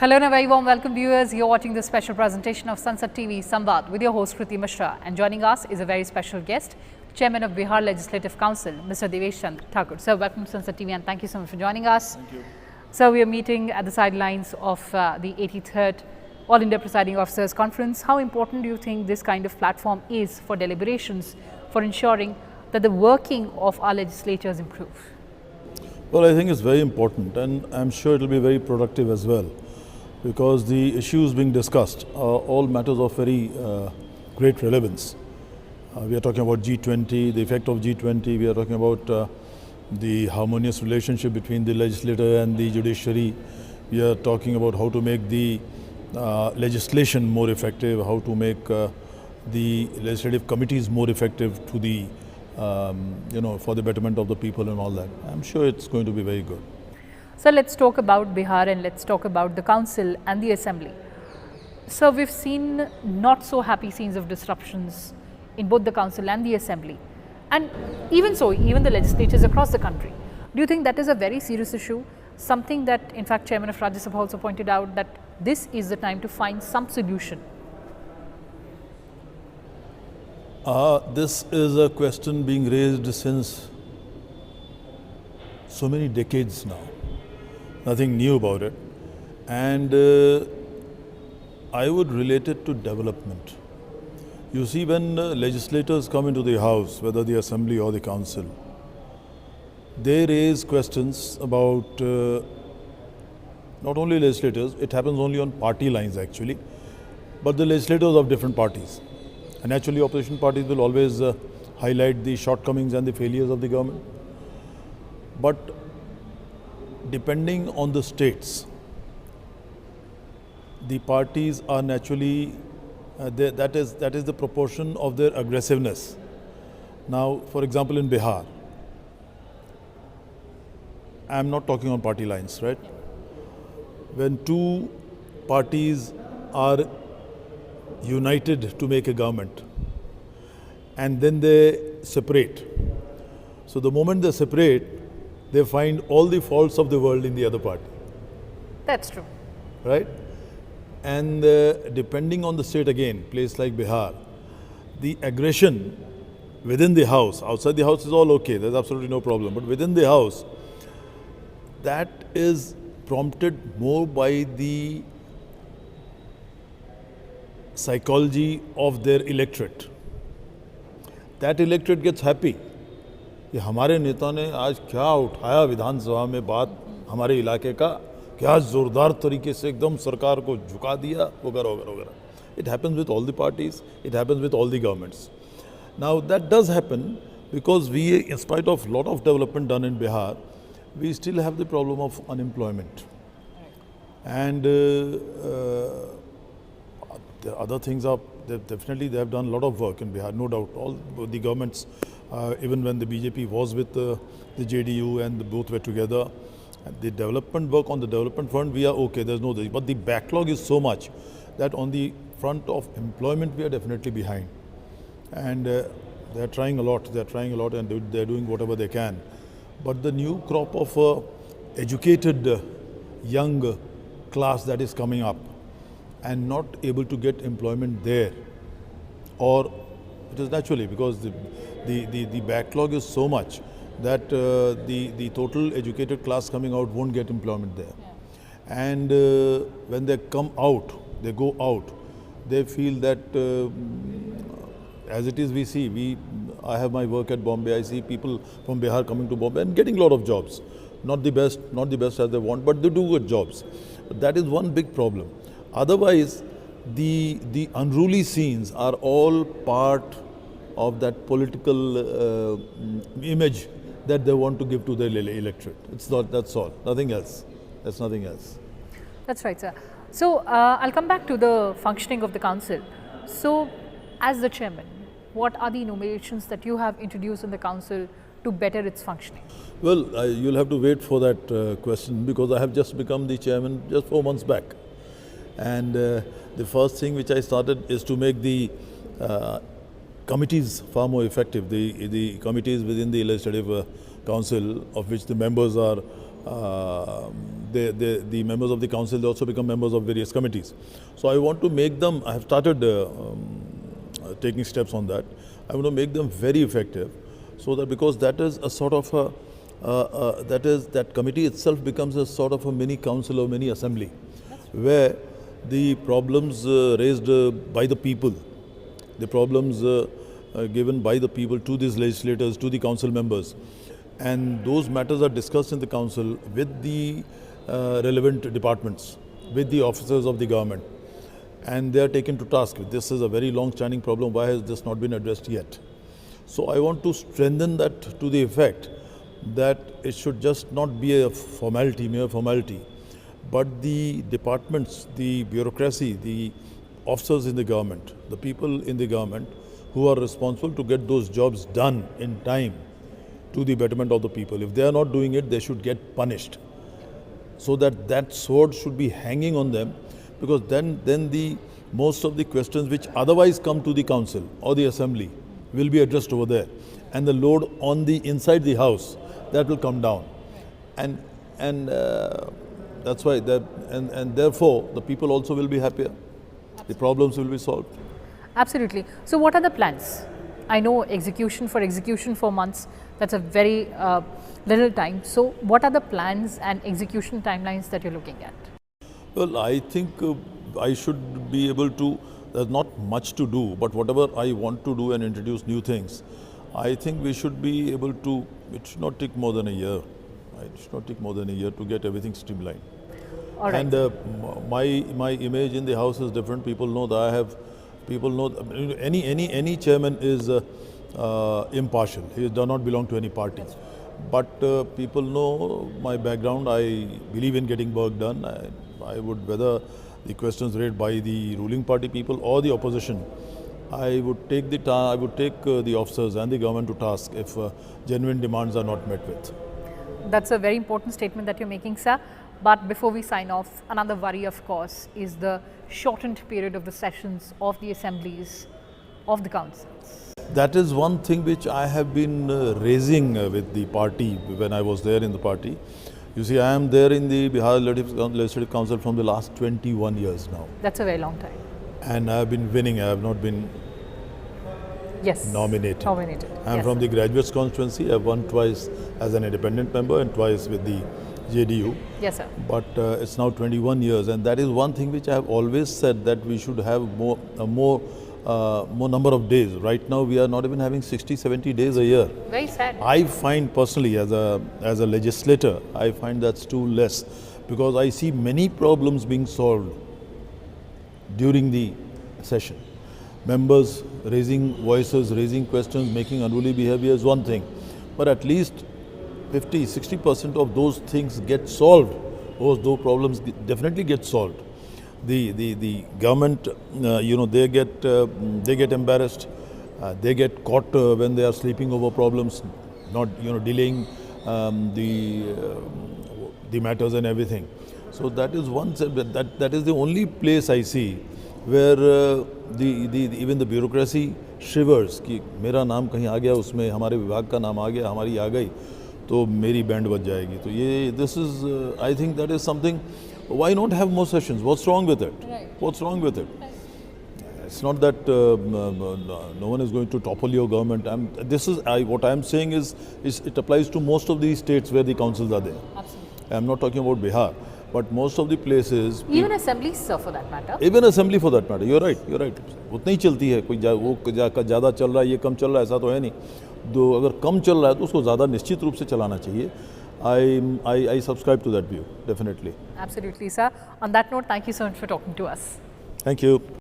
Hello and a very warm welcome viewers. You're watching this special presentation of Sansad TV Samvad with your host Kriti Mishra, and joining us is a very special guest, Chairman of Bihar Legislative Council, Mr. Devesh Chandra Thakur. Sir, welcome to Sansad TV and thank you so much for joining us. Thank you. So we are meeting at the sidelines of the 83rd All India Presiding Officers Conference. How important do you think this kind of platform is for deliberations, for ensuring that the working of our legislatures improve? Well, I think it's very important, and I'm sure it will be very productive as well, because the issues being discussed are all matters of very great relevance. We are talking about G20, the effect of G20, we are talking about the harmonious relationship between the legislature and the judiciary. We are talking about how to make the legislation more effective, how to make the legislative committees more effective to the, for the betterment of the people and all that. I'm sure it's going to be very good. So let's talk about Bihar and let's talk about the council and the assembly. So we've seen not so happy scenes of disruptions in both the council and the assembly, and even so, even the legislatures across the country. Do you think that is a very serious issue? Something that in fact Chairman of Rajya Sabha also pointed out, that this is the time to find some solution. This is a question being raised since so many decades now. Nothing new about it, and I would relate it to development. You see, when legislators come into the house, whether the assembly or the council, they raise questions about not only legislators, it happens only on party lines actually, but the legislators of different parties. And naturally opposition parties will always highlight the shortcomings and the failures of the government. But depending on the states, the parties are naturally, that is the proportion of their aggressiveness. Now, for example, in Bihar, I am not talking on party lines, right? When two parties are united to make a government and then they separate. So the moment they separate, they find all the faults of the world in the other party. That's true. Right? And depending on the state again, place like Bihar, the aggression within the house, outside the house is all okay, there's absolutely no problem, but within the house, that is prompted more by the psychology of their electorate. That electorate gets happy. कि हमारे नेता ने आज क्या उठाया विधानसभा में बात हमारे इलाके का, क्या जोरदार तरीके से एकदम सरकार को झुका दिया, वगैरह वगैरह वगैरह. It happens with all the parties, it happens with all the governments. Now that does happen because we, in spite of lot of development done in Bihar, we still have the problem of unemployment. And the other things are, definitely they have done a lot of work in Bihar, no doubt. All the governments, even when the BJP was with the JDU and both were together, the development work on the development front, we are okay, there's no, but the backlog is so much that on the front of employment, we are definitely behind. And they're trying a lot, and they're doing whatever they can. But the new crop of educated young class that is coming up and not able to get employment there, or it is naturally because the backlog is so much that the total educated class coming out won't get employment there. And when they come out, they go out, they feel that as it is we see, I have my work at Bombay, I see people from Bihar coming to Bombay and getting a lot of jobs. Not the best as they want, but they do good jobs. But that is one big problem. Otherwise, the unruly scenes are all part of that political image that they want to give to their electorate. It's not, that's all, nothing else. That's nothing else. That's right, sir. So I'll come back to the functioning of the council. So as the chairman, what are the innovations that you have introduced in the council to better its functioning? Well, you'll have to wait for that question, because I have just become the chairman just 4 months back. And the first thing which I started is to make the committees far more effective. The committees within the legislative council, of which the members are the members of the council, they also become members of various committees. So I want to make them, I have started taking steps on that. I want to make them very effective, so that, because that is a sort of a, that committee itself becomes a sort of a mini council or mini assembly, where the problems raised by the people, the problems given by the people to these legislators, to the council members, and those matters are discussed in the council with the relevant departments, with the officers of the government, and they are taken to task. This is a very long-standing problem. Why has this not been addressed yet? So I want to strengthen that to the effect that it should just not be a formality, mere formality, but the departments, the bureaucracy, the officers in the government, the people in the government who are responsible to get those jobs done in time to the betterment of the people. If they are not doing it, they should get punished. So that sword should be hanging on them, because then the most of the questions which otherwise come to the council or the assembly will be addressed over there, and the load on the inside the house, that will come down, and that's why and therefore the people also will be happier. The problems will be solved. Absolutely. So what are the plans? I know execution for months, that's a very little time. So what are the plans and execution timelines that you're looking at? Well, I think I should be able to, there's not much to do, but whatever I want to do and introduce new things, I think we should be able to, it should not take more than a year. Right? It should not take more than a year to get everything streamlined. All right. And my image in the house is different. People know that I have, people know, any chairman is impartial. He does not belong to any party. But people know my background. I believe in getting work done. I would, whether the questions raised by the ruling party people or the opposition, I would take the officers and the government to task if genuine demands are not met with. That's a very important statement that you're making, sir. But before we sign off, another worry, of course, is the shortened period of the sessions of the assemblies of the councils. That is one thing which I have been raising with the party when I was there in the party. You see, I am there in the Bihar Legislative Council from the last 21 years now. That's a very long time. And I have been winning. I have not been nominated. I am from the graduates constituency. I have won twice as an independent member and twice with the JDU. Yes, sir. But it's now 21 years, and that is one thing which I have always said, that we should have more number of days. Right now, we are not even having 60, 70 days a year. Very sad. I find personally, as a legislator, I find that's too less, because I see many problems being solved during the session. Members raising voices, raising questions, making unruly behavior is one thing, but at least 50-60% of those things get solved. Those problems definitely get solved. The government, they get embarrassed. They get caught when they are sleeping over problems, not delaying the matters and everything. So that is one. That is the only place I see where even the bureaucracy shivers कि मेरा नाम कहीं आ गया, उसमें हमारे विभाग का नाम आ गया, हमारी आ गई, तो मेरी बैंड बज जाएगी. तो ये this is I think that is something. Why not have more sessions? What's wrong with it? Right. What's wrong with it? Right. It's not that no one is going to topple your government. What I'm saying is it applies to most of the states where the councils are there. Absolutely. I'm not talking about Bihar, but most of the places. Even assemblies, sir, for that matter. Even assembly for that matter. You're right. उतनी ही चलती है. कोई वो ज़्यादा चल रहा है, ये कम चल रहा है, ऐसा तो है नहीं. अगर कम चल रहा है तो उसको ज़्यादा निश्चित रूप से चलाना चाहिए. I subscribe to that view, definitely. Absolutely, sir. On that note, thank you so much for talking to us. Thank you.